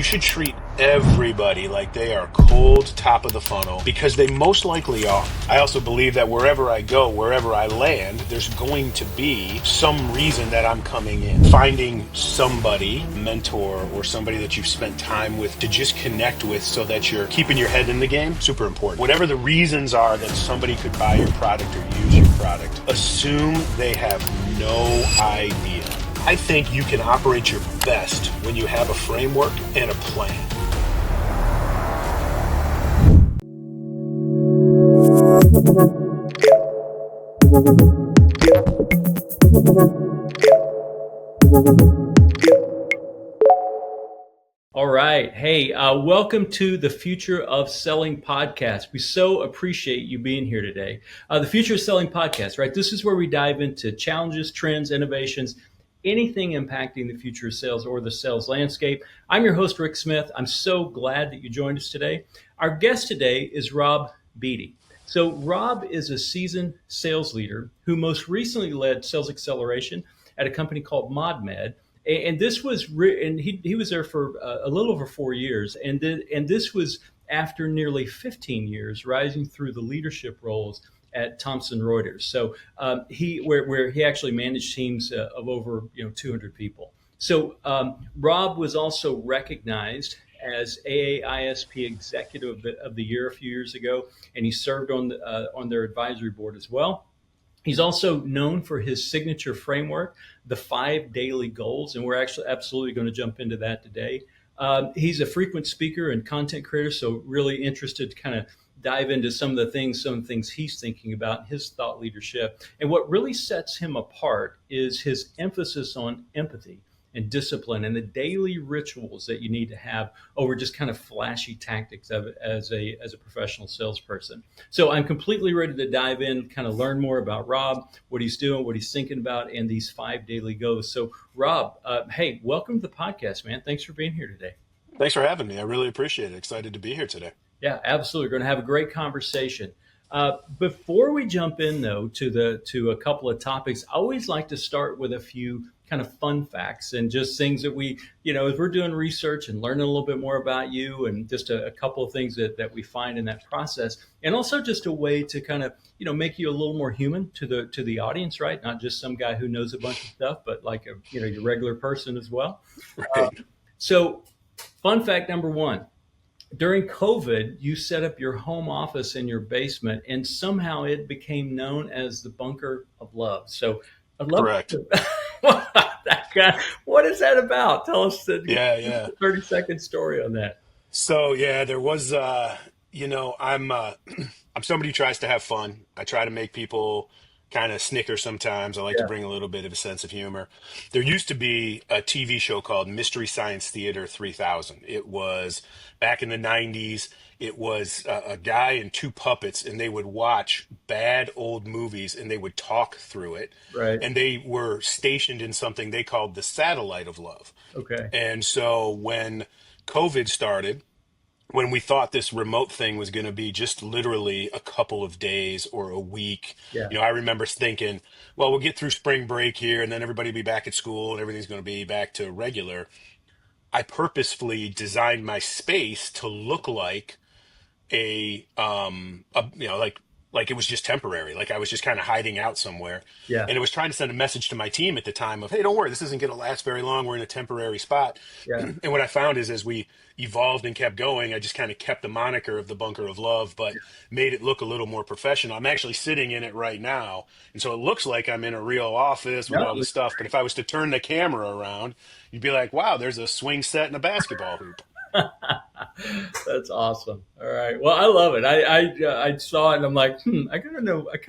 You should treat everybody like they are cold top of the funnel, because they most likely are. I also believe that wherever I go, wherever I land, there's going to be some reason that I'm coming in. Finding somebody, mentor, or somebody that you've spent time with to just connect with so that you're keeping your head in the game, super important. Whatever the reasons are that somebody could buy your product or use your product, assume they have no idea. I think you can operate your best when you have a framework and a plan. All right. Hey, welcome to the Future of Selling podcast. We so appreciate you being here today. The Future of Selling podcast, right? This is where we dive into challenges, trends, innovations, anything impacting the future of sales or the sales landscape. I'm your host, Rick Smith. I'm so glad that you joined us today. Our guest today is Rob Beattie. So Rob is a seasoned sales leader who most recently led sales acceleration at a company called ModMed. And this was, and he was there for a little over 4 years. And this was after nearly 15 years rising through the leadership roles at Thomson Reuters. So where he actually managed teams of over 200 people. So Rob was also recognized as AAISP Executive of the Year a few years ago, and he served on their advisory board as well. He's also known for his signature framework, the 5 daily goals, and we're actually absolutely going to jump into that today. He's a frequent speaker and content creator, so really interested to kind of dive into some of the things he's thinking about, his thought leadership. And what really sets him apart is his emphasis on empathy and discipline and the daily rituals that you need to have over just kind of flashy tactics of it as a professional salesperson. So I'm completely ready to dive in, kind of learn more about Rob, what he's doing, what he's thinking about, and these 5 daily goals. So Rob, hey, welcome to the podcast, man. Thanks for being here today. Thanks for having me. I really appreciate it. Excited to be here today. Yeah, absolutely. We're going to have a great conversation. Before we jump in, though, to a couple of topics, I always like to start with a few kind of fun facts and just things that we, as we're doing research and learning a little bit more about you, and just a couple of things that we find in that process, and also just a way to kind of, make you a little more human to the audience, right? Not just some guy who knows a bunch of stuff, but like your regular person as well. Right. So, fun fact number 1. During COVID, you set up your home office in your basement, and somehow it became known as the bunker of love. So I'd love Correct. What is that about? Tell us the 30-second story on that. So there was, I'm somebody who tries to have fun. I try to make people kind of snicker sometimes. I like to bring a little bit of a sense of humor. There used to be a TV show called Mystery Science Theater 3000. It was back in the 90s. It was a guy and 2 puppets, and they would watch bad old movies and they would talk through it. Right. And they were stationed in something they called the satellite of love. Okay. And so when COVID started, when we thought this remote thing was going to be just literally a couple of days or a week, I remember thinking, well, we'll get through spring break here and then everybody will be back at school and everything's going to be back to regular. I purposefully designed my space to look like like it was just temporary, like I was just kind of hiding out somewhere. Yeah. And it was trying to send a message to my team at the time of, hey, don't worry, this isn't going to last very long. We're in a temporary spot. Yeah. And what I found is as we evolved and kept going, I just kind of kept the moniker of the bunker of love, but made it look a little more professional. I'm actually sitting in it right now. And so it looks like I'm in a real office with all this stuff. But if I was to turn the camera around, you'd be like, wow, there's a swing set and a basketball hoop. That's awesome. All right. Well, I love it. I saw it and I'm like, I kind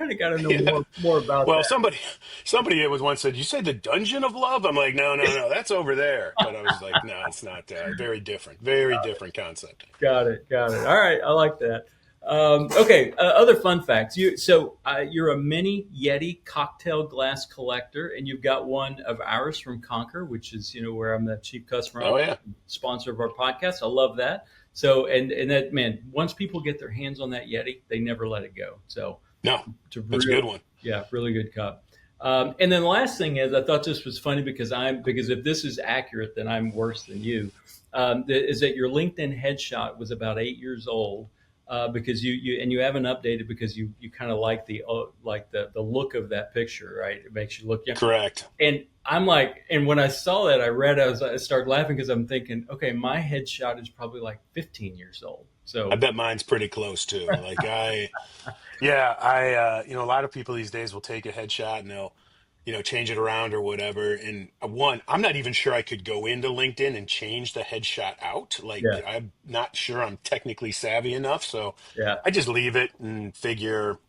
of got to know more about well, that. somebody was once said, you say the dungeon of love? I'm like, no, that's over there. But I was like, no, it's not. Very different different concept. Got it. All right. I like that. Okay. Other fun facts. You're a mini Yeti cocktail glass collector, and you've got one of ours from Conquer, which is, where I'm the chief customer. Oh, yeah. Sponsor of our podcast. I love that. So, and that, man, once people get their hands on that Yeti, they never let it go. So no, it's a good one. Yeah. Really good cup. And then the last thing is, I thought this was funny because if this is accurate, then I'm worse than you. is that your LinkedIn headshot was about 8 years old. Because you haven't updated because you kind of like the look of that picture, right? It makes you look young. Correct. And I'm like, and when I saw that, I started laughing because I'm thinking, okay, my headshot is probably like 15 years old. I So bet mine's pretty close too. Yeah, a lot of people these days will take a headshot and they'll, change it around or whatever. And I'm not even sure I could go into LinkedIn and change the headshot out. Like, yeah, I'm not sure I'm technically savvy enough. So yeah, I just leave it and figure,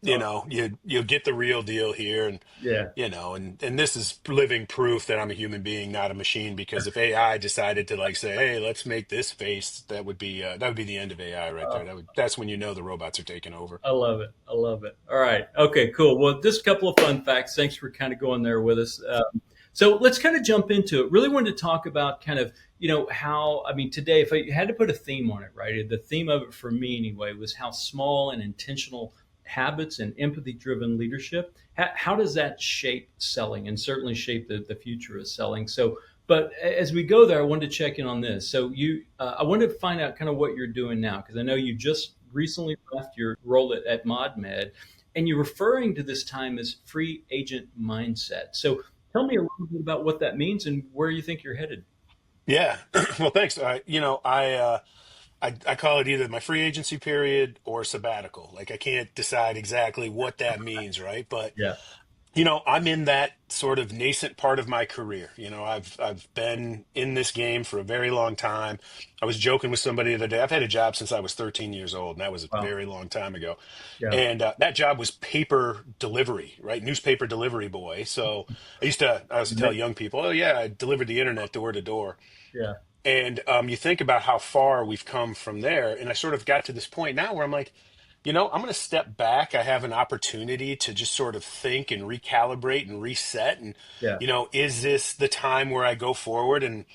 oh, you'll get the real deal here. And, yeah. and this is living proof that I'm a human being, not a machine, because if AI decided to like say, hey, let's make this face, that would be the end of AI right there. That's when the robots are taking over. I love it. I love it. All right. Okay, cool. Well, just a couple of fun facts. Thanks for kind of going there with us. So let's kind of jump into it. Really wanted to talk about kind of, how, I mean, today, if I had to put a theme on it, right? The theme of it for me anyway was how small and intentional habits and empathy driven leadership, how does that shape selling and certainly shape the future of selling? So, but as we go there, I wanted to check in on this. So I wanted to find out kind of what you're doing now, because I know you just recently left your role at ModMed, and you're referring to this time as free agent mindset. So tell me a little bit about what that means and where you think you're headed. Yeah. Well, thanks. I call it either my free agency period or sabbatical. Like, I can't decide exactly what that means, right? But Yeah. I'm in that sort of nascent part of my career. I've been in this game for a very long time. I was joking with somebody the other day. I've had a job since I was 13 years old, and that was a Wow. very long time ago. Yeah. And that job was paper delivery, right? Newspaper delivery boy. So I used to tell young people, oh yeah, I delivered the internet door to door. Yeah. And you think about how far we've come from there. And I sort of got to this point now where I'm like, I'm going to step back. I have an opportunity to just sort of think and recalibrate and reset. And, Yeah. is this the time where I go forward and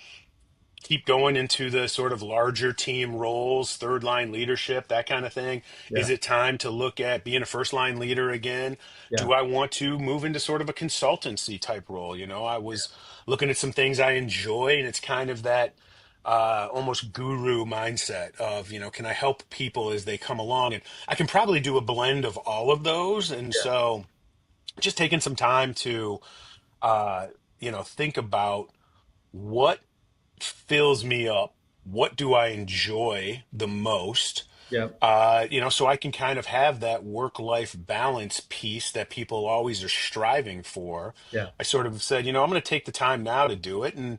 keep going into the sort of larger team roles, third line leadership, that kind of thing? Is Yeah. it time to look at being a first line leader again? Yeah. Do I want to move into sort of a consultancy type role? I was looking at some things I enjoy, and it's kind of that almost guru mindset of, can I help people as they come along? And I can probably do a blend of all of those. And Yeah. so just taking some time to, think about what fills me up. What do I enjoy the most? Yeah. So I can kind of have that work-life balance piece that people always are striving for. Yeah. I sort of said, I'm going to take the time now to do it. And,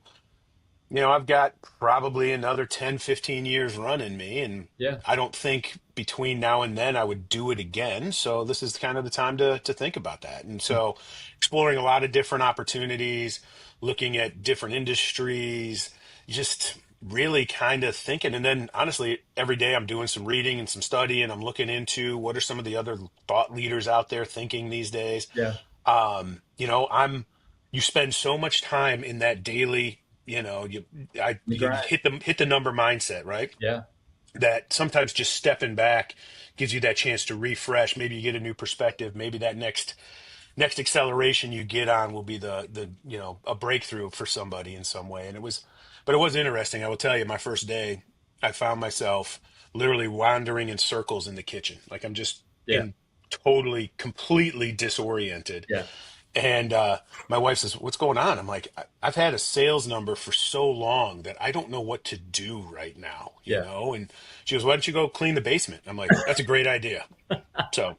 I've got probably another 10, 15 years run in me. And Yeah. I don't think between now and then I would do it again. So this is kind of the time to think about that. And so exploring a lot of different opportunities, looking at different industries, just really kind of thinking. And then honestly, every day I'm doing some reading and some study, and I'm looking into what are some of the other thought leaders out there thinking these days. Yeah. You spend so much time in that daily, The you grind. hit the number mindset, right? Yeah. That sometimes just stepping back gives you that chance to refresh. Maybe you get a new perspective. Maybe that next acceleration you get on will be the a breakthrough for somebody in some way. But it was interesting. I will tell you, my first day, I found myself literally wandering in circles in the kitchen. Like, I'm just Yeah. in totally, completely disoriented. Yeah. And my wife says, "What's going on?" I'm like, I've had a sales number for so long that I don't know what to do right now, Yeah. And she goes, "Why don't you go clean the basement?" I'm like, "That's a great idea." So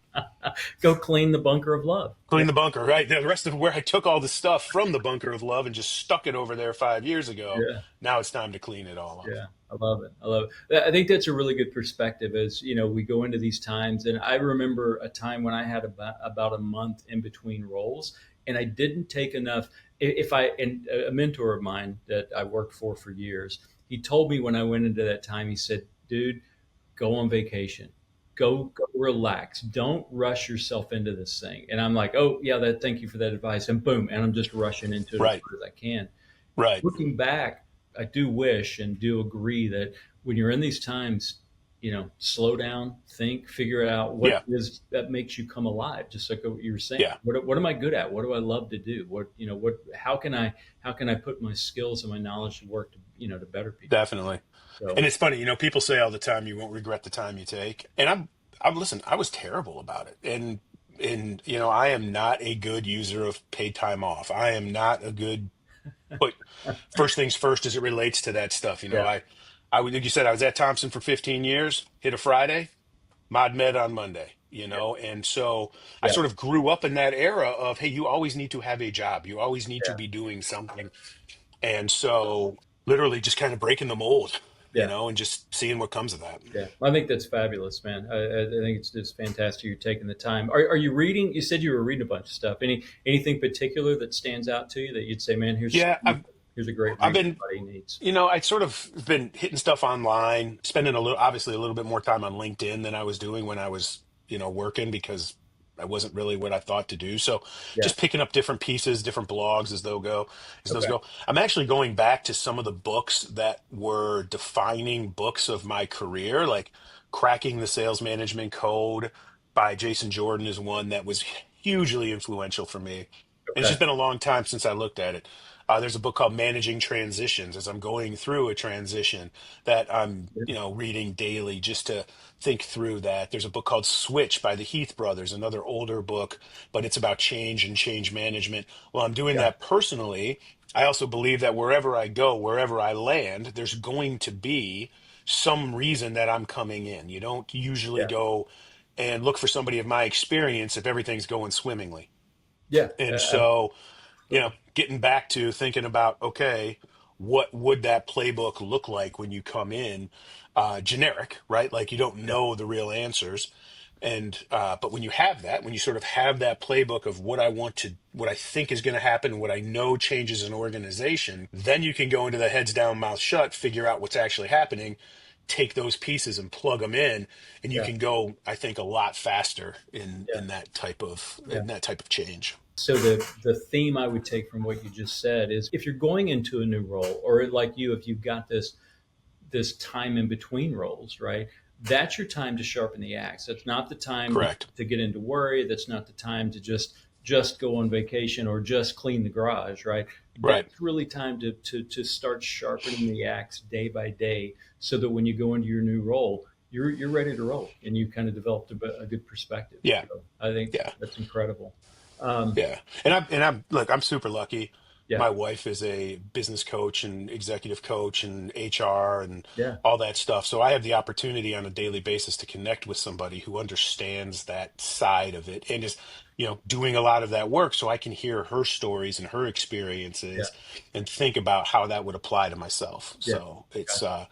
Go clean the bunker of love. Yeah. clean the bunker, right? The rest of where I took all the stuff from the bunker of love and just stuck it over there 5 years ago. Yeah. Now it's time to clean it all up. Yeah, I love it. I love it. I think that's a really good perspective as, we go into these times. And I remember a time when I had about a month in between roles, and I didn't take enough. And a mentor of mine that I worked for years, he told me when I went into that time, he said, dude, go on vacation. Go relax. Don't rush yourself into this thing. And I'm like, oh yeah, thank you for that advice. And boom, and I'm just rushing into it as Right, hard as I can. right. Looking back, I do wish and do agree that when you're in these times, slow down, think, figure out what Yeah. it is that makes you come alive. Just like what you were saying, Yeah. what am I good at? What do I love to do? How can I put my skills and my knowledge to work to better people? Definitely. So And it's funny, people say all the time you won't regret the time you take. And I'm listen, I was terrible about it. And I am not a good user of paid time off. I am not a good put first things first as it relates to that stuff. yeah, Like you said, I was at Thompson for 15 years, hit a Friday, ModMed on Monday, yeah, and so I yeah, sort of grew up in that era of, hey, you always need to have a job. You always need to yeah, be doing something. And so literally just kind of breaking the mold, yeah. and just seeing what comes of that. Yeah, I think that's fabulous, man. I think it's fantastic. You're taking the time. Are you reading? You said you were reading a bunch of stuff. Anything particular that stands out to you that you'd say, man, Yeah, here's a great I've read been, everybody needs. I sort of been hitting stuff online, spending obviously a little bit more time on LinkedIn than I was doing when I was, working because I wasn't really what I thought to do. So Yeah. just picking up different pieces, different blogs as those Okay. go. I'm actually going back to some of the books that were defining books of my career, like Cracking the Sales Management Code by Jason Jordan is one that was hugely influential for me. And it's Okay. just been a long time since I looked at it. There's a book called Managing Transitions as I'm going through a transition that I'm, Yeah. reading daily just to think through that. There's a book called Switch by the Heath brothers, another older book, but it's about change and change management. Well, I'm doing Yeah. that personally. I also believe that wherever I go, wherever I land, there's going to be some reason that I'm coming in. You don't usually Yeah. go and look for somebody of my experience if everything's going swimmingly. Yeah. And so, Absolutely. getting back to thinking about, okay, what would that playbook look like when you come in, generic, right? Like you don't Yeah. know the real answers. And, but when you have that, when you sort of have that playbook of what I think is going to happen, what I know changes an organization, then you can go into the heads down, mouth shut, figure out what's actually happening, take those pieces and plug them in, and you Yeah. can go, I think, a lot faster in Yeah. Yeah. that type of change. So the theme I would take from what you just said is if you're going into a new role, or like you, if you've got this time in between roles, right? That's your time to sharpen the axe. That's not the time Correct. to get into worry. That's not the time to just go on vacation or just clean the garage, right? Right. That's really time to start sharpening the axe day by day, so that when you go into your new role, you're ready to roll and you kind of developed a good perspective. Yeah. So I think Yeah. that's incredible. Um, Yeah. And I'm look, I'm super lucky. yeah, My wife is a business coach and executive coach and HR and yeah, all that stuff. So I have the opportunity on a daily basis to connect with somebody who understands that side of it and is, doing a lot of that work so I can hear her stories and her yeah, experiences and think about how that would apply to myself. yeah. So it's Gotcha.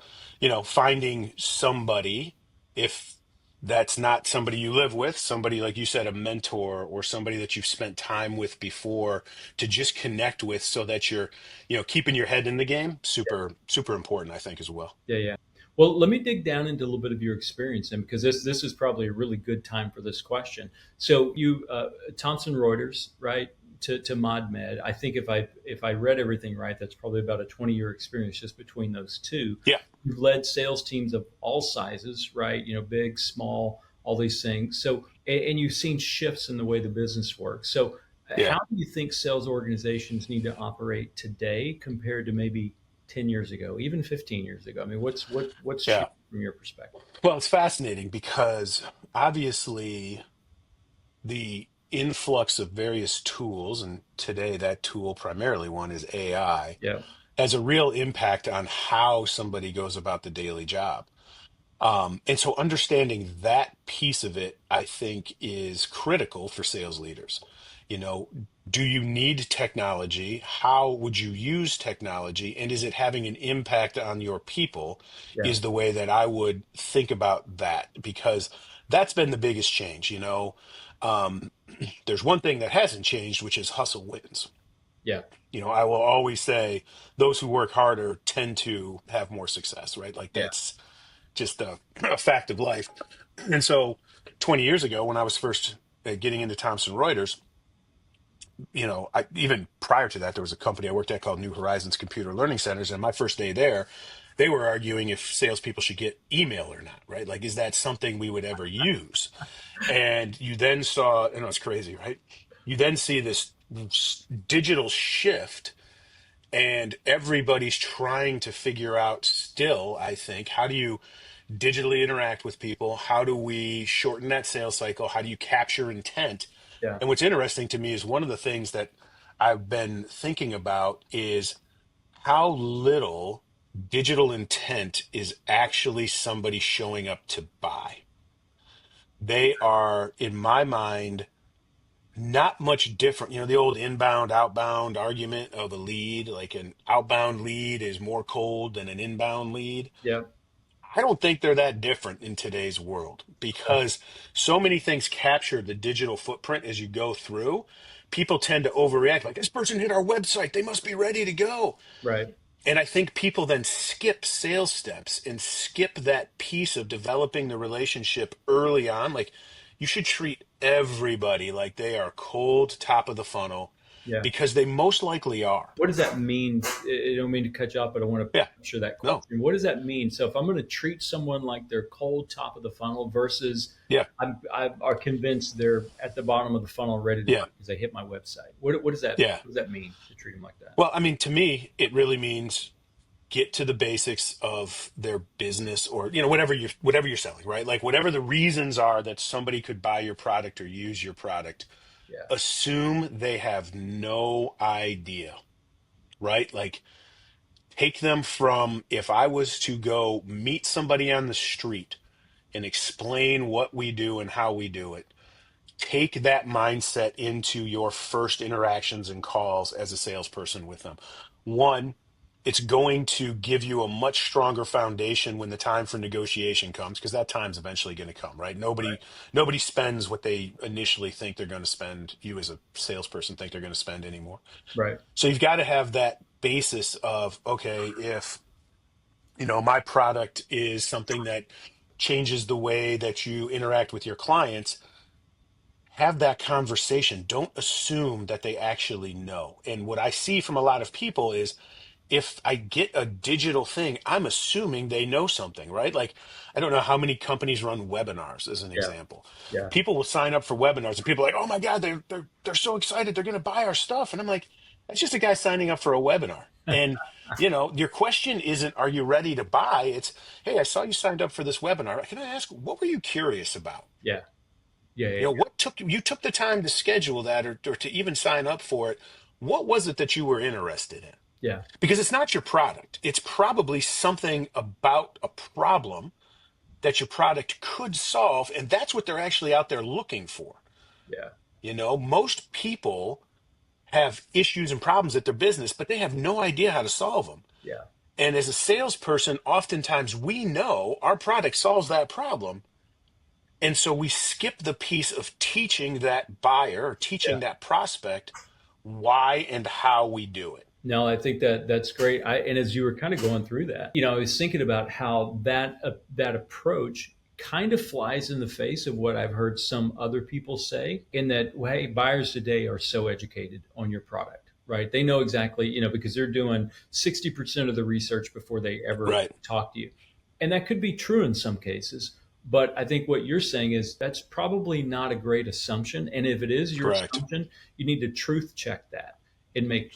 finding somebody, if that's not somebody you live with, somebody like you said, a mentor or somebody that you've spent time with before to just connect with so that you're, keeping your head in the game. Super, super important, I think, as well. Yeah, yeah. Well, let me dig down into a little bit of your experience, and because this is probably a really good time for this question. So you Thomson Reuters, right? To ModMed. I think if I read everything right, that's probably about a 20-year experience just between those two. Yeah. You've led sales teams of all sizes, right? Big, small, all these things. So and you've seen shifts in the way the business works. So Yeah. how do you think sales organizations need to operate today compared to maybe 10 years ago, even 15 years ago? I mean, what's Yeah. changed from your perspective? Well, it's fascinating because obviously the influx of various tools, and today that tool, primarily one, is AI, Yeah, has a real impact on how somebody goes about the daily job. And so understanding that piece of it, I think, is critical for sales leaders. You know, do you need technology? How would you use technology? And is it having an impact on your people? yeah, Is the way that I would think about that, because that's been the biggest change. Um, there's one thing that hasn't changed, which is hustle wins. yeah, I will always say those who work harder tend to have more success, right? Like yeah, that's just a fact of life. And so 20 years ago, when I was first getting into Thomson Reuters, even prior to that, there was a company I worked at called New Horizons Computer Learning Centers. And my first day there, they were arguing if salespeople should get email or not, right? Like, is that something we would ever use? And you then saw, I know it's crazy, right? You then see this digital shift, and everybody's trying to figure out still, I think, how do you digitally interact with people? How do we shorten that sales cycle? How do you capture intent? Yeah. And what's interesting to me is one of the things that I've been thinking about is how little digital intent is actually somebody showing up to buy. They are, in my mind, not much different. You know, the old inbound, outbound argument of a lead, like an outbound lead is more cold than an inbound lead. Yeah. I don't think they're that different in today's world because so many things capture the digital footprint as you go through. People tend to overreact, like, this person hit our website, they must be ready to go. Right. And I think people then skip sales steps and skip that piece of developing the relationship early on. Like, you should treat everybody like they are cold top of the funnel Yeah. because they most likely are. What does that mean? I don't mean to cut you off, but I want to Yeah. answer that No. question. What does that mean? So if I'm going to treat someone like they're cold top of the funnel versus Yeah. I are convinced they're at the bottom of the funnel ready to Yeah. buy because they hit my website. What does that Yeah. what does that mean to treat them like that? Well, I mean, to me, it really means get to the basics of their business, or, you know, whatever you're selling, right? Like, whatever the reasons are that somebody could buy your product or use your product, Yeah. assume they have no idea, right? Like, take them from, if I was to go meet somebody on the street and explain what we do and how we do it, take that mindset into your first interactions and calls as a salesperson with them. One, it's going to give you a much stronger foundation when the time for negotiation comes, because that time's eventually going to come, right? Nobody spends what they initially think they're going to spend, you as a salesperson think they're going to spend anymore. Right. So you've got to have that basis of, okay, if, you know, my product is something that changes the way that you interact with your clients, have that conversation. Don't assume that they actually know. And what I see from a lot of people is, if I get a digital thing, I'm assuming they know something, right? Like, I don't know how many companies run webinars as an Yeah. example. Yeah. People will sign up for webinars and people are like, oh my God, they're so excited, they're going to buy our stuff. And I'm like, that's just a guy signing up for a webinar. And, you know, your question isn't, are you ready to buy? It's, hey, I saw you signed up for this webinar. Can I ask, what were you curious about? Yeah. Yeah. You know, what took you took the time to schedule that, or to even sign up for it? What was it that you were interested in? Yeah. Because it's not your product. It's probably something about a problem that your product could solve. And that's what they're actually out there looking for. Yeah. You know, most people have issues and problems at their business, but they have no idea how to solve them. Yeah. And as a salesperson, oftentimes we know our product solves that problem. And so we skip the piece of teaching that buyer or teaching that prospect why and how we do it. No, I think that's great. And as you were kind of going through that, you know, I was thinking about how that approach kind of flies in the face of what I've heard some other people say, in that, well, hey, buyers today are so educated on your product, right? They know exactly, you know, because they're doing 60% of the research before they ever talk to you. And that could be true in some cases. But I think what you're saying is that's probably not a great assumption. And if it is your assumption, you need to truth check that and make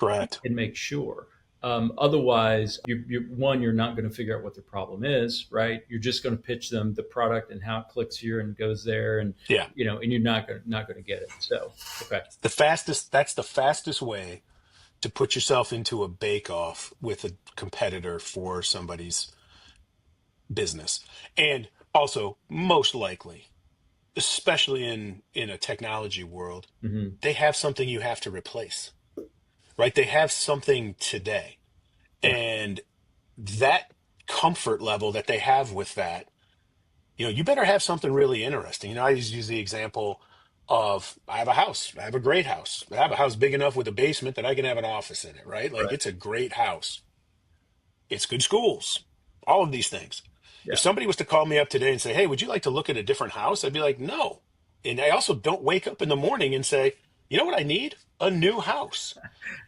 sure. Otherwise, you're not going to figure out what the problem is, right? You're just going to pitch them the product and how it clicks here and goes there, and you know, and you're not going to get it. So, okay, that's the fastest way to put yourself into a bake-off with a competitor for somebody's business. And also, most likely, especially in a technology world, they have something you have to replace, right? They have something today. And that comfort level that they have with that, you know, you better have something really interesting. You know, I use the example of, I have a house. I have a great house. I have a house big enough with a basement that I can have an office in it, right? Like, it's a great house. It's good schools, all of these things. Yeah. If somebody was to call me up today and say, hey, would you like to look at a different house? I'd be like, no. And I also don't wake up in the morning and say, you know what I need? A new house.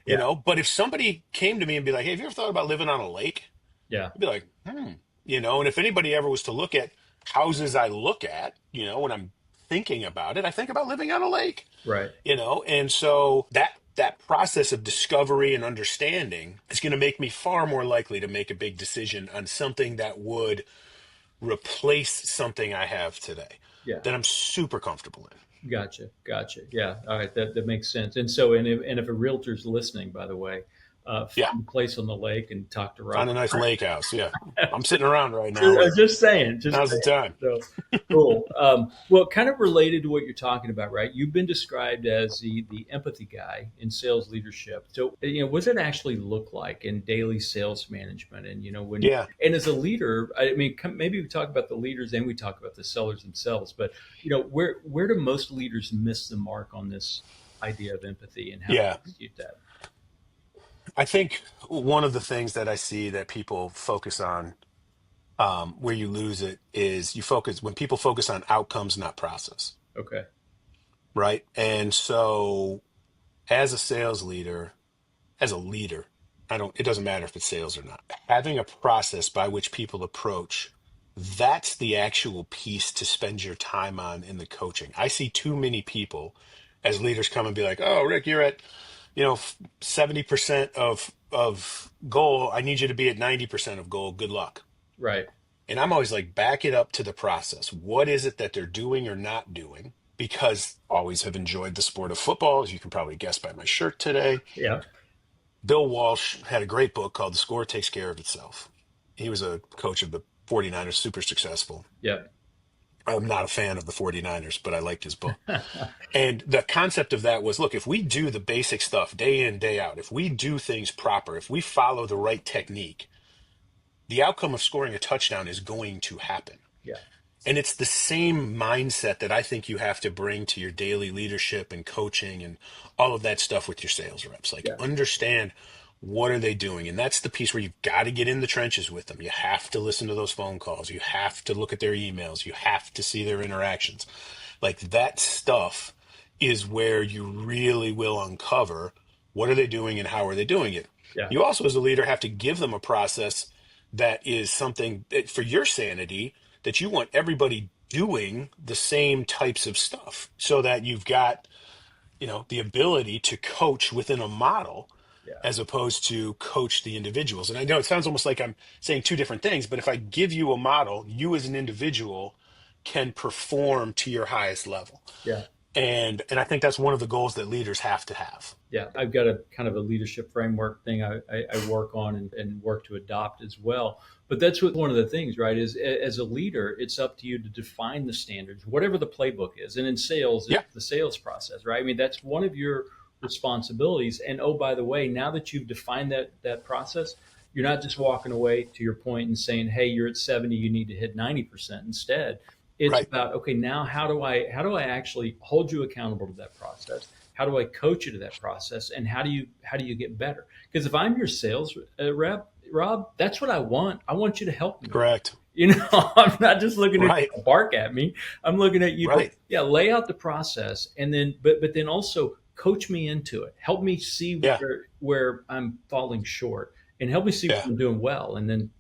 You know, but if somebody came to me and be like, hey, have you ever thought about living on a lake? Yeah. I'd be like, hmm, and if anybody ever was to look at houses I look at, when I'm thinking about it, I think about living on a lake, Right. and so that process of discovery and understanding is going to make me far more likely to make a big decision on something that would replace something I have today Yeah. that I'm super comfortable in. Gotcha. Gotcha. Yeah. All right. That makes sense. And so, and if a realtor's listening, by the way, Yeah, find a place on the lake and talk to Rob. on a nice lake house. Yeah, I'm sitting around right now, Just, and just saying, just now's the saying. time. So cool. Well, kind of related to what you're talking about, right? You've been described as the empathy guy in sales leadership. So, what does it actually look like in daily sales management? And when Yeah, and as a leader, I mean, maybe we talk about the leaders and we talk about the sellers themselves. But where do most leaders miss the mark on this idea of empathy and how to yeah. execute that? I think one of the things that I see that people focus on, where you lose it, is when people focus on outcomes, not process, Okay. right? And so, as a sales leader, as a leader, it doesn't matter if it's sales or not. Having a process by which people approach, that's the actual piece to spend your time on in the coaching. I see too many people as leaders come and be like, "Oh, Rick, you're at, 70% of goal. I need you to be at 90% of goal. Good luck." Right. And I'm always like, back it up to the process. What is it that they're doing or not doing? Because I always have enjoyed the sport of football, as you can probably guess by my shirt today. Yeah. Bill Walsh had a great book called The Score Takes Care of Itself. He was a coach of the 49ers, super successful. Yeah. I'm not a fan of the 49ers, but I liked his book. And the concept of that was, look, if we do the basic stuff day in, day out, if we do things proper, if we follow the right technique, the outcome of scoring a touchdown is going to happen. Yeah. And it's the same mindset that I think you have to bring to your daily leadership and coaching and all of that stuff with your sales reps. Like, Yeah. understand, what are they doing? And that's the piece where you've got to get in the trenches with them. You have to listen to those phone calls. You have to look at their emails. You have to see their interactions. Like, that stuff is where you really will uncover what are they doing and how are they doing it. Yeah. You also, as a leader, have to give them a process that is something that, for your sanity, that you want everybody doing the same types of stuff so that you've got, the ability to coach within a model Yeah. as opposed to coach the individuals. And I know it sounds almost like I'm saying two different things, but if I give you a model, you as an individual can perform to your highest level. Yeah. And I think that's one of the goals that leaders have to have. Yeah, I've got a kind of a leadership framework thing I work on and work to adopt as well. But that's what one of the things, right? Is as a leader, it's up to you to define the standards, whatever the playbook is. And in sales, Yeah, it's the sales process, right? I mean, that's one of your responsibilities. And oh, by the way, now that you've defined that process, you're not just walking away to your point and saying, "Hey, you're at 70, you need to hit 90%." Instead, it's right. about, okay, now how do I actually hold you accountable to that process? How do I coach you to that process? And how do you get better? Because if I'm your sales rep, Rob, that's what I want. I want you to help me. Correct. I'm not just looking at you Right. to bark at me. I'm looking at you to, Right. yeah, lay out the process, and then but then also coach me into it. Help me see Yeah. where I'm falling short, and help me see what Yeah. I'm doing well, and then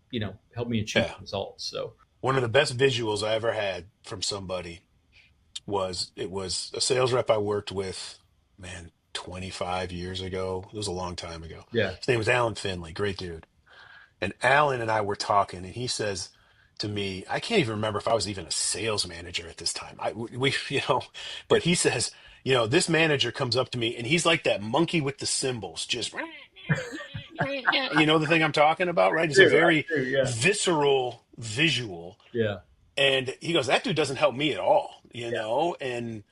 help me achieve Yeah. results. So One of the best visuals I ever had from somebody it was a sales rep I worked with, man, 25 years ago. It was a long time ago. yeah, His name was Alan Finley, great dude. And Alan and I were talking, and he says to me, I can't even remember if I was even a sales manager at this time. yeah, But he says, this manager comes up to me, and he's like that monkey with the cymbals, just, the thing I'm talking about, right? It's a I very do, yeah, visceral visual. yeah, And he goes, that dude doesn't help me at all, yeah, and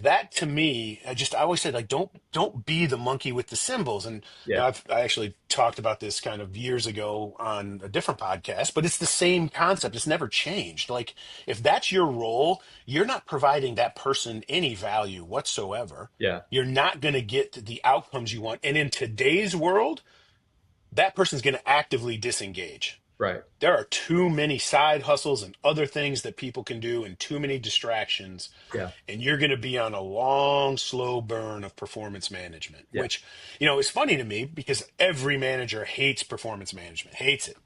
that to me, I always said, like, don't be the monkey with the symbols. And yeah, I actually talked about this kind of years ago on a different podcast, but it's the same concept. It's never changed. Like, if that's your role, you're not providing that person any value whatsoever. yeah, You're not going to get the outcomes you want. And in today's world, that person's going to actively disengage. right, There are too many side hustles and other things that people can do and too many distractions, yeah, and you're going to be on a long, slow burn of performance management, yeah, which, is funny to me because every manager hates performance management, hates it.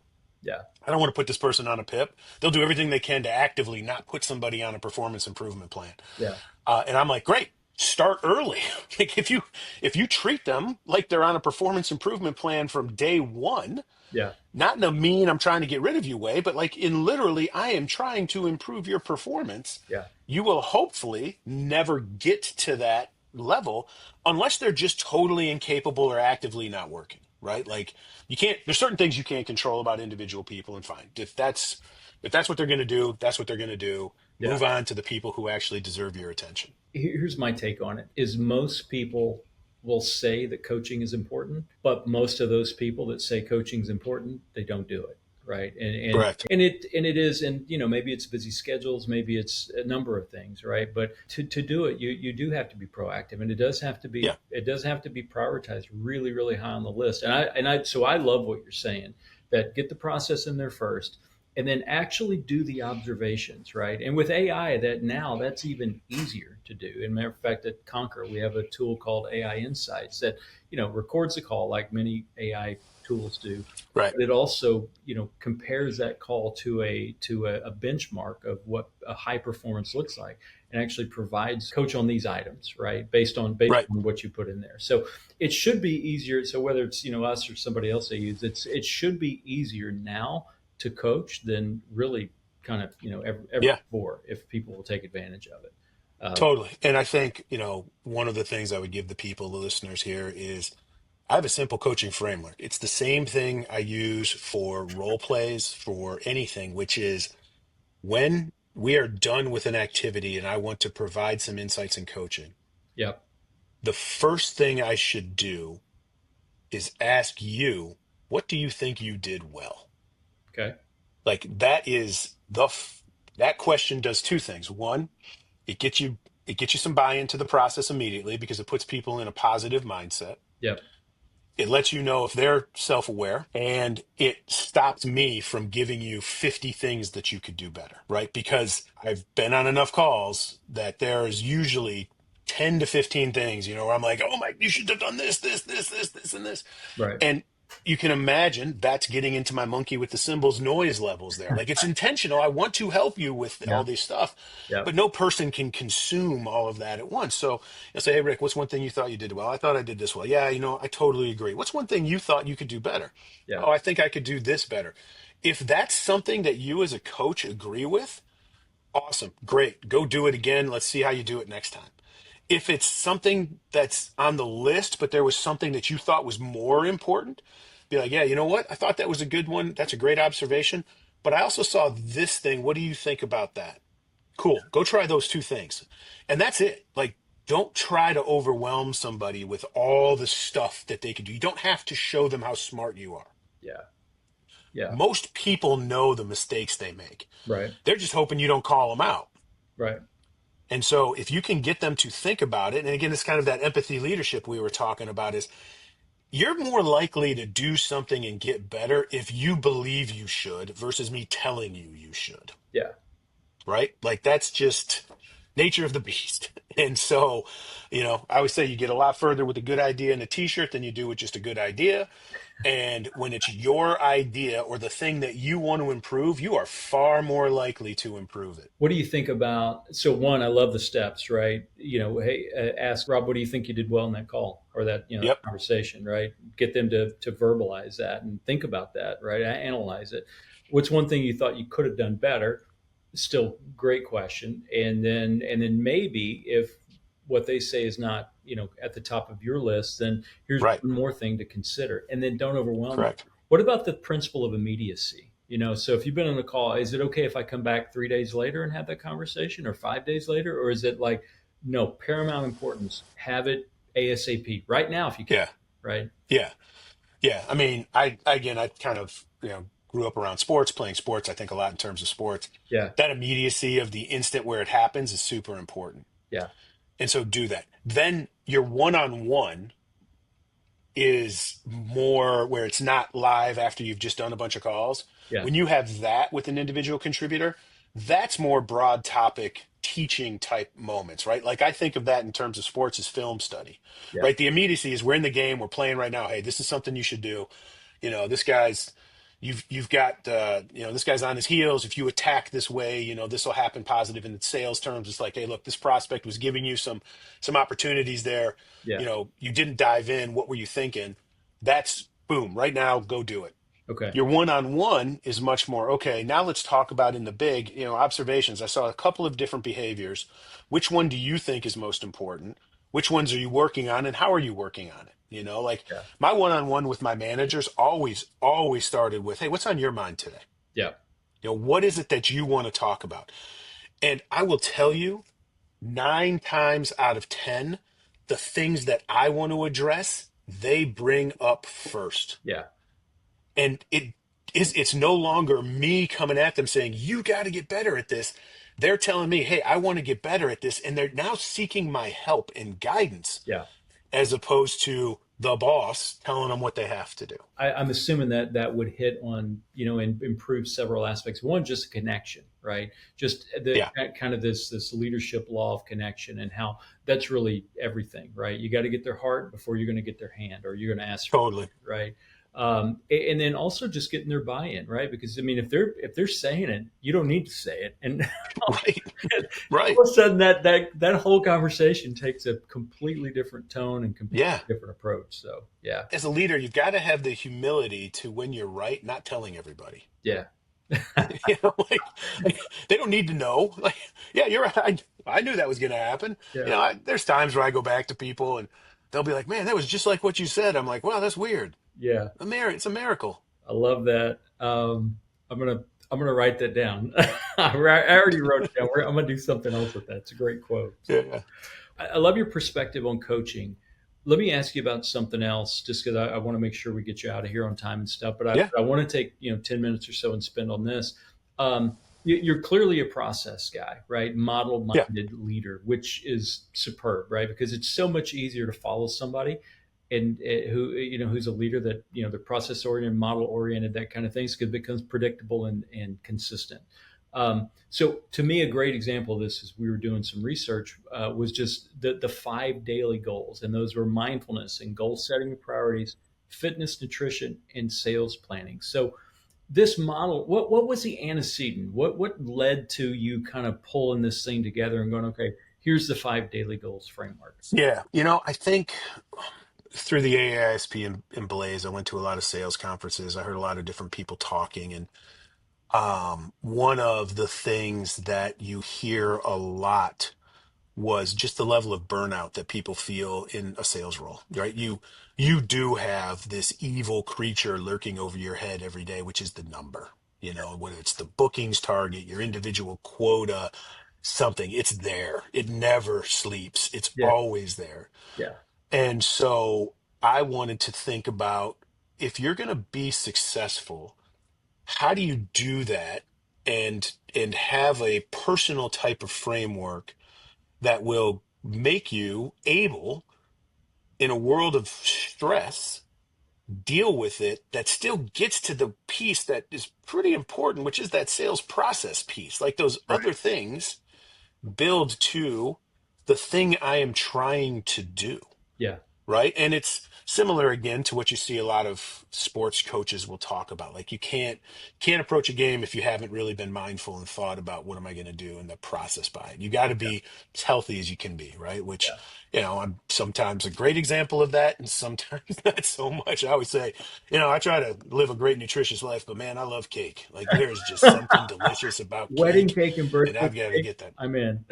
Yeah. I don't want to put this person on a PIP. They'll do everything they can to actively not put somebody on a performance improvement plan. Yeah. And I'm like, great, start early. Like if you treat them like they're on a performance improvement plan from day one, Yeah. not in a mean, I'm trying to get rid of you way, but like in literally, I am trying to improve your performance. Yeah. You will hopefully never get to that level unless they're just totally incapable or actively not working, right? Like you can't, there's certain things you can't control about individual people, and fine. If that's what they're going to do, that's what they're going to do. Yeah. Move on to the people who actually deserve your attention. Here's my take on it is most people will say that coaching is important, but most of those people that say coaching is important, they don't do it. Right. Correct. And it is, and maybe it's busy schedules, maybe it's a number of things, right? But to do it, you do have to be proactive, and Yeah. it does have to be prioritized really, really high on the list. So I love what you're saying, that get the process in there first and then actually do the observations, right? And with AI, that's even easier to do. As a matter of fact, at Conquer, we have a tool called AI Insights that records the call like many AI tools do. Right. But it also compares that call to a benchmark of what a high performance looks like, and actually provides coach on these items, right? Based on Right. what you put in there. So it should be easier. So whether it's us or somebody else they use, it should be easier now to coach than really kind of ever Yeah. before, if people will take advantage of it. Totally. And I think, one of the things I would give the people, the listeners here is I have a simple coaching framework. It's the same thing I use for role plays, for anything, which is when we are done with an activity and I want to provide some insights in coaching, Yep. the first thing I should do is ask you, what do you think you did well? Okay. Like that question does two things. One, it gets you some buy-in to the process immediately because it puts people in a positive mindset. Yep. It lets you know if they're self-aware, and it stops me from giving you 50 things that you could do better, right? Because I've been on enough calls that there's usually 10 to 15 things, where I'm like, oh my, you should have done this, and this. Right. And you can imagine that's getting into my monkey with the cymbals noise levels there. Like it's intentional. I want to help you with Yeah. all this stuff, Yep. but no person can consume all of that at once. So you'll say, hey, Rick, what's one thing you thought you did well? I thought I did this well. Yeah, I totally agree. What's one thing you thought you could do better? Yeah. Oh, I think I could do this better. If that's something that you as a coach agree with, awesome, great. Go do it again. Let's see how you do it next time. If it's something that's on the list, but there was something that you thought was more important, be like, yeah, you know what? I thought that was a good one. That's a great observation. But I also saw this thing. What do you think about that? Cool. Go try those two things. And that's it. Like, don't try to overwhelm somebody with all the stuff that they can do. You don't have to show them how smart you are. Yeah. Yeah. Most people know the mistakes they make. Right. They're just hoping you don't call them out. Right. And so if you can get them to think about it, and again, it's kind of that empathy leadership we were talking about, is you're more likely to do something and get better if you believe you should versus me telling you you should. Yeah. Right? Like that's just nature of the beast. And so, I always say you get a lot further with a good idea in a t-shirt than you do with just a good idea. And when it's your idea or the thing that you want to improve, you are far more likely to improve it. What do you think about? So one, I love the steps, right? Hey, ask Rob, what do you think you did well in that call or that Yep. conversation, right? Get them to verbalize that and think about that, right? Analyze it. What's one thing you thought you could have done better? Still, great question. And then maybe if what they say is not at the top of your list, then here's Right. one more thing to consider, and then don't overwhelm them. Correct. What about the principle of immediacy? So if you've been on a call, is it okay if I come back 3 days later and have that conversation, or 5 days later, or is it like, no, paramount importance, have it ASAP right now if you can, Yeah. right? Yeah. Yeah. I mean, I kind of, grew up around sports, playing sports. I think a lot in terms of sports. Yeah, That immediacy of the instant where it happens is super important. yeah, And so do that. Then your one-on-one is more where it's not live after you've just done a bunch of calls. yeah, When you have that with an individual contributor, that's more broad topic teaching type moments, right? Like I think of that in terms of sports as film study, yeah, right? The immediacy is we're in the game, we're playing right now. Hey, this is something you should do. This guy's, you've got this guy's on his heels. If you attack this way, this will happen positive in sales terms. It's like, hey, look, this prospect was giving you some opportunities there. Yeah. You didn't dive in. What were you thinking? That's boom. Right now, go do it. Okay. Your one-on-one is much more, okay, now let's talk about in the big, observations. I saw a couple of different behaviors. Which one do you think is most important? Which ones are you working on, and how are you working on it? Like Yeah. my one-on-one with my managers always started with, hey, what's on your mind today? Yeah. What is it that you want to talk about? And I will tell you, 9 times out of 10, the things that I want to address, they bring up first. Yeah. And it's no longer me coming at them saying, you got to get better at this. They're telling me, hey, I want to get better at this. And they're now seeking my help and guidance Yeah. as opposed to the boss telling them what they have to do. I'm assuming that that would hit on, and improve several aspects. One, just a connection, right? Just the Yeah, kind of this leadership law of connection, and how that's really everything, right? You got to get their heart before you're going to get their hand, or you're going to ask for totally. it, right? And then also just getting their buy-in, right? Because I mean, if they're saying it, you don't need to say it, and Right. all Right. of a sudden that whole conversation takes a completely different tone and completely Yeah. different approach. So yeah, As a leader, you've got to have the humility to, when you're right, not telling everybody. yeah, Like they don't need to know. Like, yeah, you're right. I knew that was going to happen. yeah, There's times where I go back to people and they'll be like, "Man, that was just like what you said." I'm like, "Wow, that's weird. yeah. It's a miracle." I love that. I'm gonna I'm gonna write that down. I already wrote it down. I'm gonna do something else with that. It's a great quote. So, Yeah, I love your perspective on coaching. Let me ask you about something else, just because I want to make sure we get you out of here on time and stuff. But yeah, I want to take 10 minutes or so and spend on this. You're clearly a process guy, right? Model yeah, minded leader, which is superb, right? Because it's so much easier to follow somebody and who's a leader that they're process oriented, model oriented, that kind of things, because it becomes predictable and consistent. So to me, a great example of this, as we were doing some research, was just the 5 daily goals, and those were mindfulness and goal setting of priorities, fitness, nutrition, and sales planning. So this model, what was the antecedent? What led to you kind of pulling this thing together and going, okay, here's the 5 daily goals framework? yeah. I think through the AISP and Blaze, I went to a lot of sales conferences. I heard a lot of different people talking, and one of the things that you hear a lot was just the level of burnout that people feel in a sales role, right? You do have this evil creature lurking over your head every day, which is the number. Whether it's the bookings target, your individual quota, something, it's there. It never sleeps. It's Yeah, always there. yeah, And so I wanted to think about, if you're going to be successful, how do you do that and have a personal type of framework that will make you able, in a world of stress, deal with it, that still gets to the piece that is pretty important, which is that sales process piece. Like, those right, other things build to the thing I am trying to do. yeah, Right. And it's similar again to what you see a lot of sports coaches will talk about. Like, you can't approach a game if you haven't really been mindful and thought about, what am I going to do, and the process by it. You got to be as healthy as you can be, right? Which, yeah. I'm sometimes a great example of that, and sometimes not so much. I always say, I try to live a great nutritious life, but man, I love cake. Like, there's just something delicious about Wedding cake, cake and and birthday I've got to cake. get that. I'm in.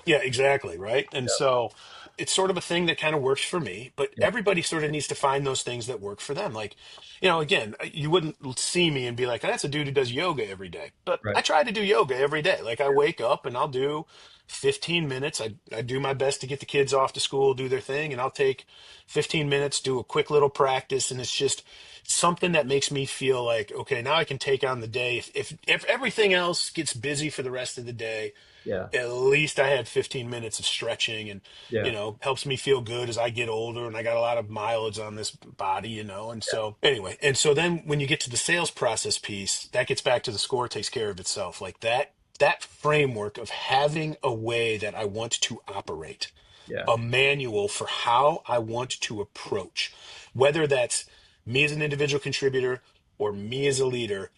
Yeah, exactly. Right. And Yeah, so it's sort of a thing that kind of works for me, but yeah, everybody sort of needs to find those things that work for them. Like, again, you wouldn't see me and be like, that's a dude who does yoga every day. But right. I try to do yoga every day. Like, I wake up and I'll do 15 minutes. I do my best to get the kids off to school, do their thing, and I'll take 15 minutes, do a quick little practice. And it's just something that makes me feel like, okay, now I can take on the day. If everything else gets busy for the rest of the day, Yeah, at least I had 15 minutes of stretching, and yeah, helps me feel good as I get older, and I got a lot of mileage on this body, and so anyway, and so then when you get to the sales process piece, that gets back to the score takes care of itself. Like, that framework of having a way that I want to operate, yeah, a manual for how I want to approach, whether that's me as an individual contributor, or me as a leader,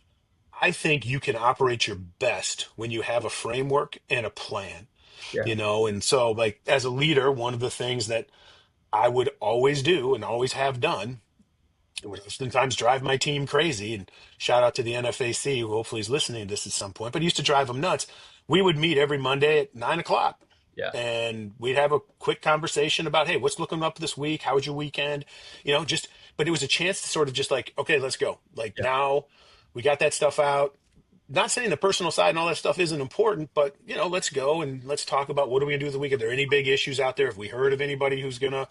I think you can operate your best when you have a framework and a plan, Yeah. and so like as a leader, one of the things that I would always do and always have done, it would sometimes drive my team crazy. And shout out to the NFAC, who hopefully is listening to this at some point, but it used to drive them nuts. We would meet every Monday at 9 o'clock, Yeah. and we'd have a quick conversation about, hey, what's looking up this week? How was your weekend? Just, but it was a chance to sort of just like, okay, let's go. Like Yeah. now we got that stuff out. Not saying the personal side and all that stuff isn't important, but let's go and let's talk about what are we gonna do with the week. Are there any big issues out there? Have we heard of anybody who's gonna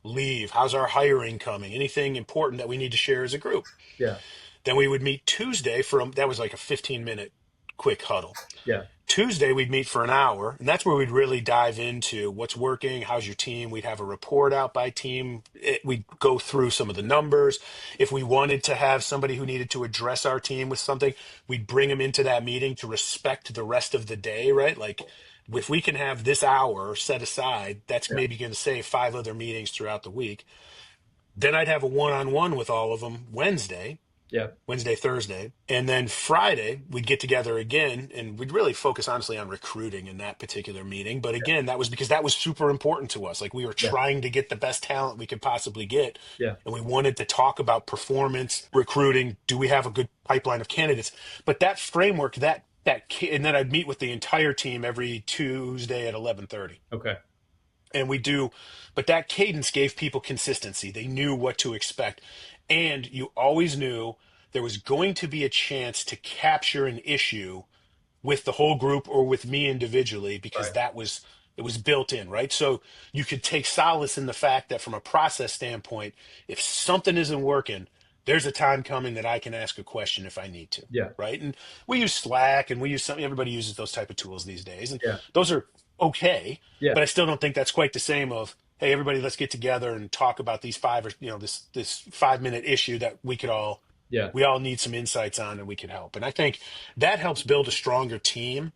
leave? How's our hiring coming? Anything important that we need to share as a group? Yeah. Then we would meet Tuesday that was like a 15-minute quick huddle. Yeah. Tuesday, we'd meet for an hour, and that's where we'd really dive into what's working, how's your team. We'd have a report out by team. We'd go through some of the numbers. If we wanted to have somebody who needed to address our team with something, we'd bring them into that meeting to respect the rest of the day, right? Like, if we can have this hour set aside, that's Yeah. maybe going to save 5 other meetings throughout the week. Then I'd have a one-on-one with all of them Yeah. Wednesday, Thursday. And then Friday, we'd get together again and we'd really focus honestly on recruiting in that particular meeting. But again, that was because that was super important to us. Like we were Yeah. trying to get the best talent we could possibly get. Yeah. And we wanted to talk about performance, recruiting. Do we have a good pipeline of candidates? But that framework, and then I'd meet with the entire team every Tuesday at 11:30. Okay. And but that cadence gave people consistency. They knew what to expect. And you always knew there was going to be a chance to capture an issue with the whole group or with me individually, because Right. it was built in, right? So you could take solace in the fact that from a process standpoint, if something isn't working, there's a time coming that I can ask a question if I need to, Yeah. right? And we use Slack and we use something, everybody uses those type of tools these days. And Yeah. those are okay, Yeah. but I still don't think that's quite the same of, hey, everybody, let's get together and talk about these this 5-minute issue that Yeah. we all need some insights on and we can help. And I think that helps build a stronger team.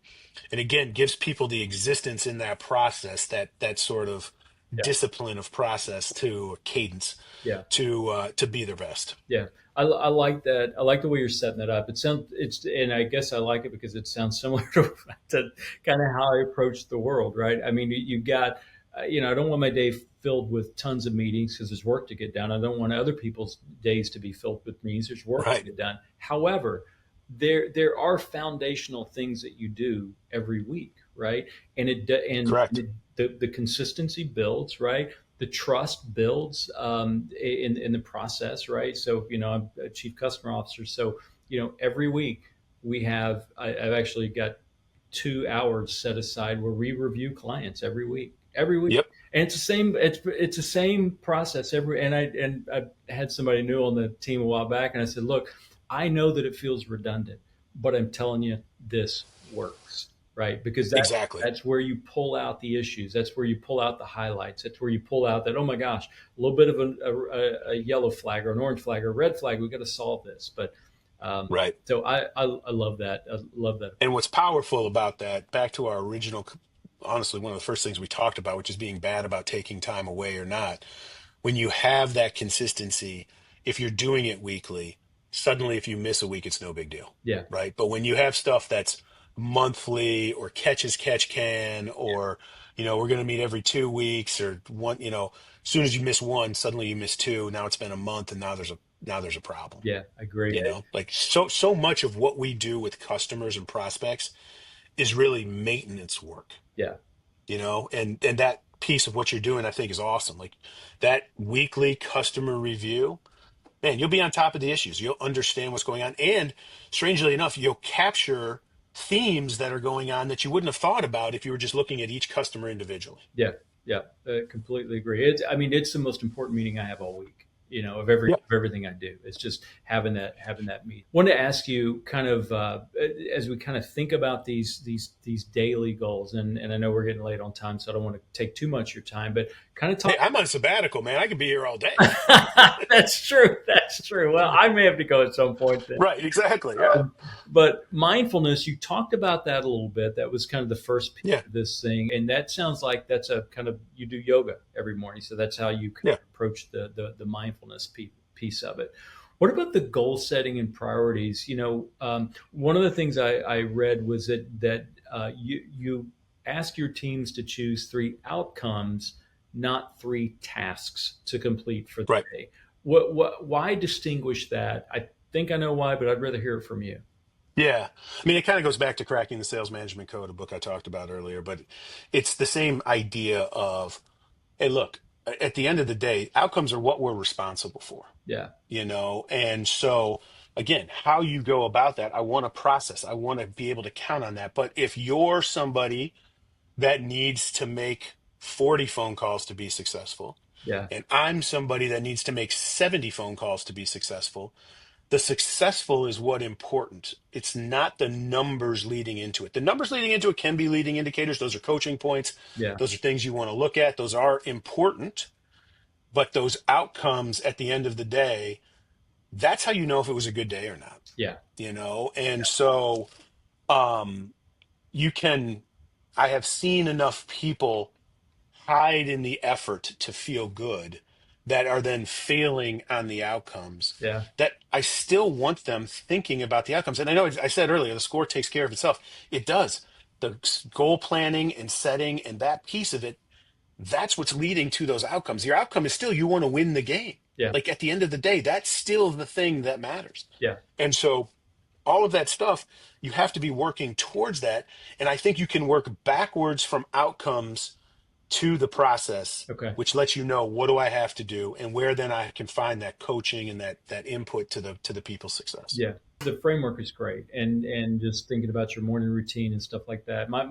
And again, gives people the existence in that process, that sort of Yeah. discipline of process to cadence Yeah. to be their best. Yeah, I like that. I like the way you're setting that up. And I guess I like it because it sounds similar to kind of how I approach the world, right? I mean, you've got, I don't want my day filled with tons of meetings because there's work to get done. I don't want other people's days to be filled with meetings. There's work to Right. get done. However, there are foundational things that you do every week, right? Correct. The consistency builds, right? The trust builds in the process, right? So I'm a chief customer officer, so every week I've actually got 2 hours set aside where we review clients every week, Yep. and it's the same process and I had somebody new on the team a while back, and I said, look, I know that it feels redundant, but I'm telling you, this works, right? Because Exactly. that's where you pull out the issues. That's where you pull out the highlights. That's where you pull out that, oh my gosh, a little bit of a yellow flag or an orange flag or a red flag. We've got to solve this. But Right. so I love that. I love that. And what's powerful about that, back to our original, honestly, one of the first things we talked about, which is being bad about taking time away or not. When you have that consistency, if you're doing it weekly, suddenly if you miss a week, it's no big deal, Yeah. right? But when you have stuff that's monthly or catch as catch can, or, we're going to meet every 2 weeks or one, as soon as you miss one, suddenly you miss two. Now it's been a month and now there's a problem, Yeah. I agree. like so much of what we do with customers and prospects is really maintenance work, Yeah. and that piece of what you're doing, I think, is awesome. Like that weekly customer review, man, you'll be on top of the issues. You'll understand what's going on. And strangely enough, you'll capture themes that are going on that you wouldn't have thought about if you were just looking at each customer individually. Yeah. Yeah. Completely agree. It's the most important meeting I have all week. Of Yeah. everything I do. It's just having that meeting. Wanted to ask you, kind of as we kind of think about these daily goals, and I know we're getting late on time, so I don't want to take too much of your time, but kind of talk. Hey, I'm on sabbatical, man. I could be here all day. That's true. That's true. Well, I may have to go at some point then. Right. Exactly. Yeah. But mindfulness, you talked about that a little bit. That was kind of the first piece Yeah. of this thing. And that sounds like that's a kind of, you do yoga every morning. So that's how you kind Yeah. of approach the mindfulness piece of it. What about the goal setting and priorities? One of the things I read was that you ask your teams to choose three outcomes, not three tasks to complete for the Right. day. Why distinguish that? I think I know why, but I'd rather hear it from you. Yeah. I mean, it kind of goes back to Cracking the Sales Management Code, a book I talked about earlier, but it's the same idea of, hey, look, at the end of the day, outcomes are what we're responsible for, Yeah, and so again, how you go about that, I want to process, I want to be able to count on that. But if you're somebody that needs to make 40 phone calls to be successful, yeah, and I'm somebody that needs to make 70 phone calls to be successful, the successful is what important. It's not the numbers leading into it. The numbers leading into it can be leading indicators. Those are coaching points. yeah, Those are things you want to look at. Those are important, but those outcomes at the end of the day, that's how you know if it was a good day or not, yeah, And so um you can I have seen enough people hide in the effort to feel good that are then failing on the outcomes, yeah, that I still want them thinking about the outcomes. And I know I said earlier, the score takes care of itself. It does. The goal planning and setting and that piece of it, that's what's leading to those outcomes. Your outcome is still you want to win the game. yeah, Like at the end of the day, that's still the thing that matters. yeah. And so all of that stuff, you have to be working towards that. And I think you can work backwards from outcomes to the process, Okay. which lets you know what do I have to do and where then I can find that coaching and that input to the people's success. Yeah, the framework is great, and just thinking about your morning routine and stuff like that. My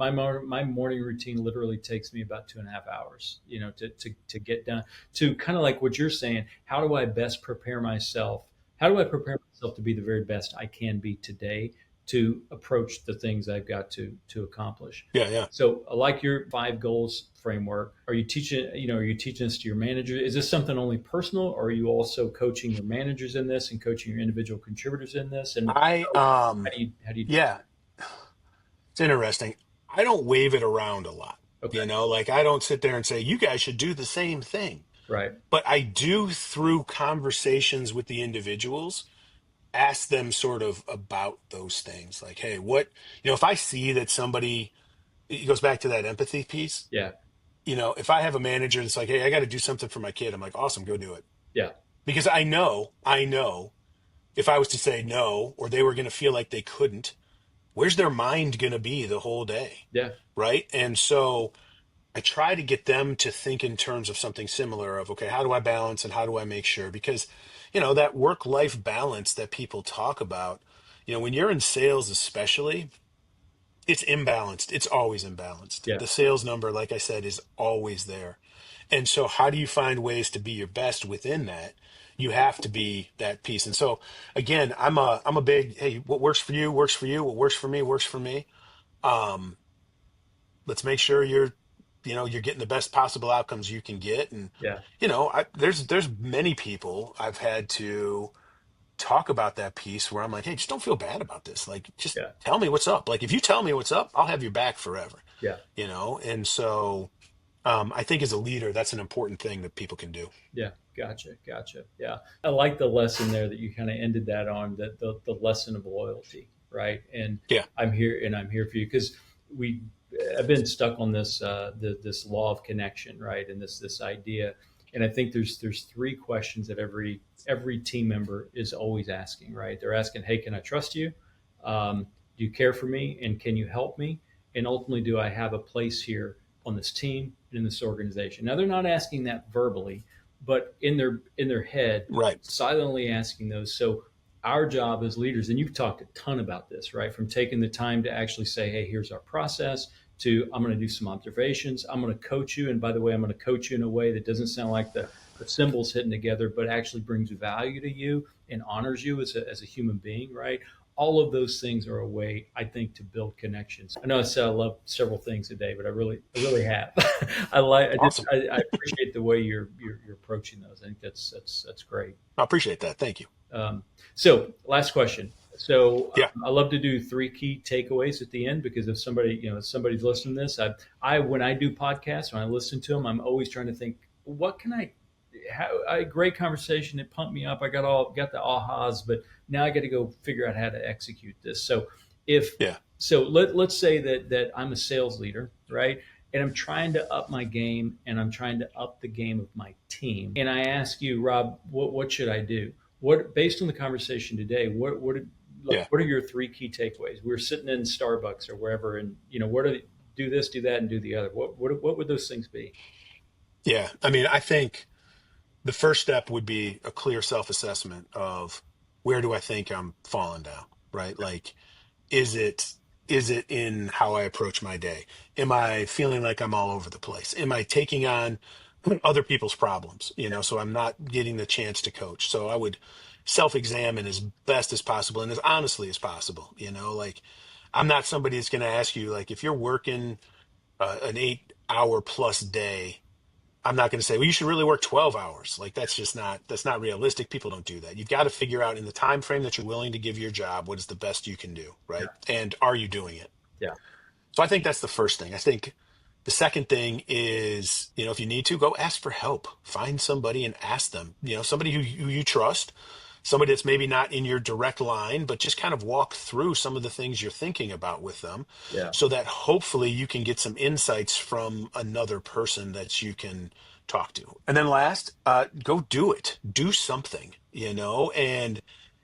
morning routine literally takes me about 2.5 hours. To get done, to kind of like what you're saying. How do I best prepare myself? How do I prepare myself to be the very best I can be today to approach the things I've got to accomplish? Yeah, yeah. So, I like your five goals framework. Are you teaching? Are you teaching this to your manager? Is this something only personal, or are you also coaching your managers in this and coaching your individual contributors in this? And I how do you do yeah, it's interesting. I don't wave it around a lot. that? Okay, Like I don't sit there and say, you guys should do the same thing. right. But I do, through conversations with the individuals, ask them sort of about those things. Like, hey, if I see that somebody, it goes back to that empathy piece. Yeah, If I have a manager that's like, hey, I got to do something for my kid, I'm like, awesome, go do it. yeah, Because I know if I was to say no, or they were going to feel like they couldn't, where's their mind going to be the whole day? yeah, Right. And so I try to get them to think in terms of something similar of, okay, how do I balance and how do I make sure? Because, that work-life balance that people talk about, when you're in sales, especially, it's imbalanced. It's always imbalanced. yeah, The sales number, like I said, is always there. And so how do you find ways to be your best within that? You have to be that piece. And so again, I'm a big, hey, what works for you works for you. What works for me works for me. Um, let's make sure you're getting the best possible outcomes you can get. And yeah, there's many people I've had to talk about that piece where I'm like, hey, just don't feel bad about this. Like, just yeah, tell me what's up. Like, if you tell me what's up, I'll have your back forever. yeah. And so I think as a leader, that's an important thing that people can do. Yeah, gotcha. Yeah, I like the lesson there that you kind of ended that on, that the lesson of loyalty, right? And Yeah. I'm here for you because we I've been stuck on this this law of connection, right? And this idea, and I think there's three questions that every team member is always asking, right? They're asking, hey, can I trust you? Do you care for me? And can you help me? And ultimately, do I have a place here on this team and in this organization? Now, they're not asking that verbally, but in their head, Right. silently asking those. So our job as leaders, and you've talked a ton about this, right? From taking the time to actually say, hey, here's our process, to I'm going to do some observations. I'm going to coach you. And by the way, I'm going to coach you in a way that doesn't sound like the symbols hitting together, but actually brings value to you and honors you as a human being, right? All of those things are a way, I think, to build connections. I know I said I love several things today, but I really have. Awesome. I appreciate the way you're approaching those. I think that's great. I appreciate that. Thank you. So last question. So Yeah. I love to do three key takeaways at the end, because if somebody's listening to this, I when I do podcasts, when I listen to them, I'm always trying to think, what can I great conversation. It pumped me up. I got the ahas, but now I got to go figure out how to execute this. So if Yeah. so, let's say that I'm a sales leader, right? And I'm trying to up my game, and I'm trying to up the game of my team. And I ask you, Rob, what should I do? What, based on the conversation today, Yeah. what are your three key takeaways? We're sitting in Starbucks or wherever, and what are do this, do that, and do the other. What would those things be? Yeah. I mean, I think the first step would be a clear self-assessment of where do I think I'm falling down, right? Like, is it is it in how I approach my day? Am I feeling like I'm all over the place? Am I taking on other people's problems? So I'm not getting the chance to coach. So I would self-examine as best as possible and as honestly as possible. Like I'm not somebody that's going to ask you like if you're working an 8 hour plus day. I'm not going to say, well, you should really work 12 hours. Like that's not realistic. People don't do that. You've got to figure out in the time frame that you're willing to give your job, what is the best you can do, Yeah, right? And are you doing it? yeah, So I think that's the first thing. I think the second thing is, if you need to, go ask for help. Find somebody and ask them, somebody who you trust, somebody that's maybe not in your direct line, but just kind of walk through some of the things you're thinking about with them yeah, so that hopefully you can get some insights from another person that you can talk to. And then last, go do it. Do something, and,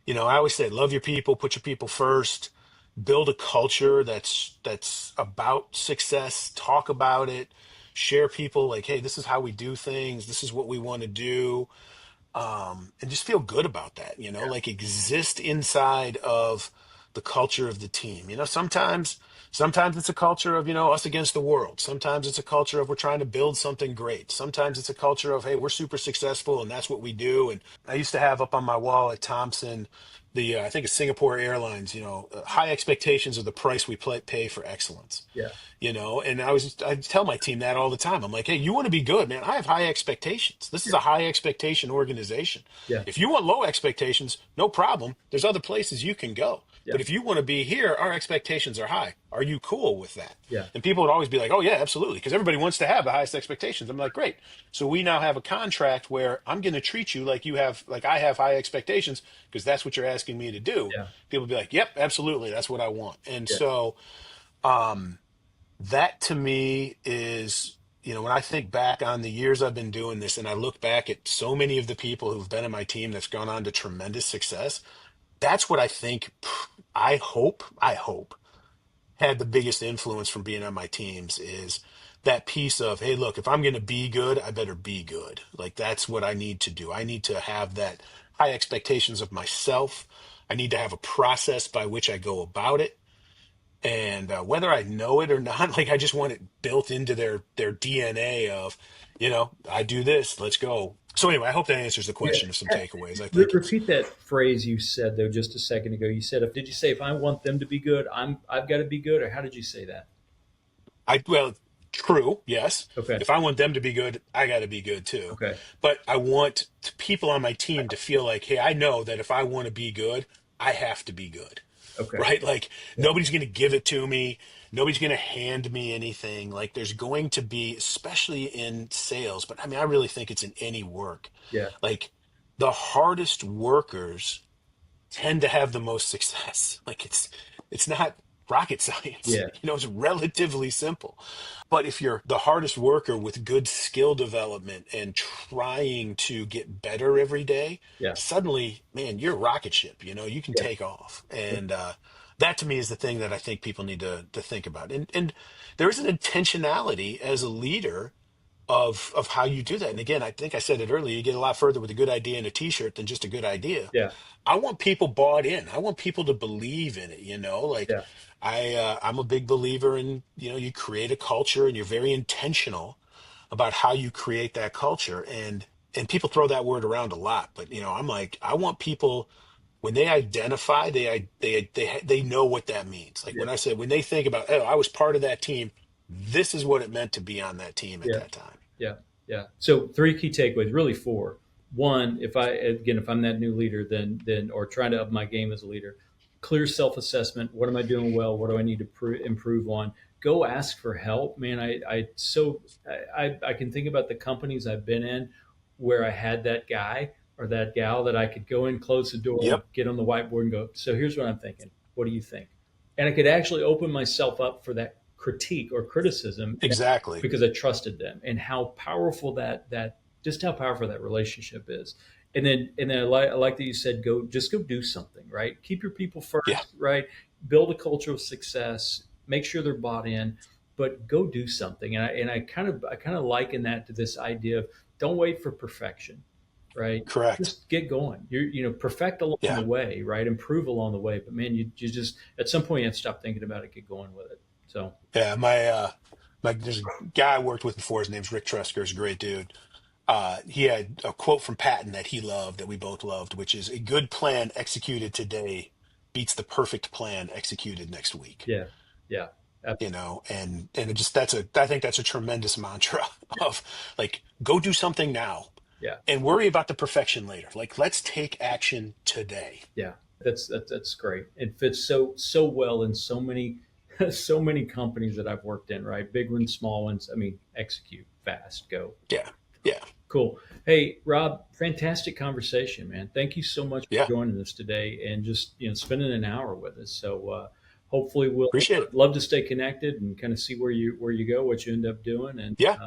I always say, love your people, put your people first, build a culture that's about success, talk about it, share people like, hey, this is how we do things. This is what we want to do, and just feel good about that, like exist inside of the culture of the team. Sometimes it's a culture of, us against the world. Sometimes it's a culture of we're trying to build something great. Sometimes it's a culture of, hey, we're super successful and that's what we do. And I used to have up on my wall at Thomson, I think it's Singapore Airlines, high expectations of the price we pay for excellence. yeah, And I tell my team that all the time. I'm like, hey, you want to be good, man. I have high expectations. This is a high expectation organization. yeah, If you want low expectations, no problem. There's other places you can go. yeah, But if you want to be here, our expectations are high. Are you cool with that? yeah, And people would always be like, oh, yeah, absolutely. Because everybody wants to have the highest expectations. I'm like, great. So we now have a contract where I'm going to treat you like I have high expectations because that's what you're asking me to do. yeah, People be like, yep, absolutely. That's what I want. And yeah, so, that to me is, when I think back on the years I've been doing this and I look back at so many of the people who've been in my team that's gone on to tremendous success, that's what I think, I hope had the biggest influence from being on my teams is that piece of, hey, look, if I'm going to be good, I better be good. Like that's what I need to do. I need to have that high expectations of myself. I need to have a process by which I go about it. And whether I know it or not, like I just want it built into their DNA of, I do this, let's go. So anyway, I hope that answers the yeah. question of some takeaways. I think it's Repeat that phrase you said though just a second ago. You said, did you say if I want them to be good, I've got to be good, or how did you say that? well, true, yes. Okay, If I want them to be good, I got to be good too. okay, But I want people on my team to feel like, hey, I know that if I want to be good, I have to be good. okay, Right? Like yeah, nobody's going to give it to me. Nobody's going to hand me anything. Like there's going to be, especially in sales, but I mean, I really think it's in any work. yeah, Like the hardest workers tend to have the most success. Like it's not rocket science. yeah, It's relatively simple. But if you're the hardest worker with good skill development and trying to get better every day, yeah, suddenly, man, you're a rocket ship. You can yeah, take off. yeah, And that to me is the thing that I think people need to think about. And there is an intentionality as a leader of how you do that. And again, I think I said it earlier, you get a lot further with a good idea and a t-shirt than just a good idea. yeah, I want people bought in. I want people to believe in it, like yeah, I'm a big believer in, you create a culture and you're very intentional about how you create that culture. And people throw that word around a lot, but I'm like, I want people when they identify, they know what that means. Like yeah, when I said, when they think about, oh, I was part of that team, this is what it meant to be on that team at yeah. that time. Yeah, yeah. So three key takeaways, really four. One, if I'm that new leader, then or trying to up my game as a leader, clear self assessment. What am I doing well? What do I need to improve on? Go ask for help, man. I can think about the companies I've been in. where I had that guy or that gal that I could go in, close the door, Yep. get on the whiteboard and go, so here's what I'm thinking. What do you think? And I could actually open myself up for that critique or criticism Exactly. because I trusted them, and how powerful that just how powerful that relationship is. And then I like that you said go do something, right? Keep your people Yeah. first, right? Build a culture of success, make sure they're bought in, but go do something. And I kind of liken that to this idea of don't wait for perfection, right? Correct. Just get going. Perfect along the Yeah. way, right? Improve along the way. But man, you just at some point you have to stop thinking about it, get going with it. So Yeah. There's a guy I worked with before. His name's Rick Tresker. He's a great dude. He had a quote from Patton that he loved, that we both loved, which is, "A good plan executed today beats the perfect plan executed next week." yeah, yeah, And I think that's a tremendous mantra of, like, go do something now yeah, and worry about the perfection later. Like, let's take action today. yeah. That's great. It fits so well in so many so many companies that I've worked in, right? Big ones, small ones. I mean, execute fast, go. Yeah. Yeah. Cool. Hey, Rob, fantastic conversation, man. Thank you so much for Yeah. joining us today and just spending an hour with us. So hopefully we'll Appreciate it. love to stay connected and kind of see where you go, what you end up doing. And Yeah.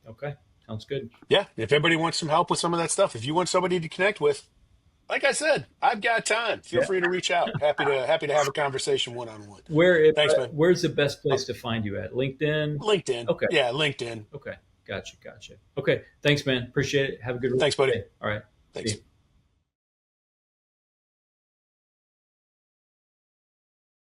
okay, sounds good. Yeah. If anybody wants some help with some of that stuff, if you want somebody to connect with, like I said, I've got time. Feel Yeah. free to reach out. Happy to have a conversation one-on-one. Where Thanks, man. where's the best place to find you at? LinkedIn? LinkedIn. Okay. Yeah, LinkedIn. Okay. Gotcha. Okay. Thanks, man. Appreciate it. Have a good Thanks, buddy. day. All right. Thanks. See you.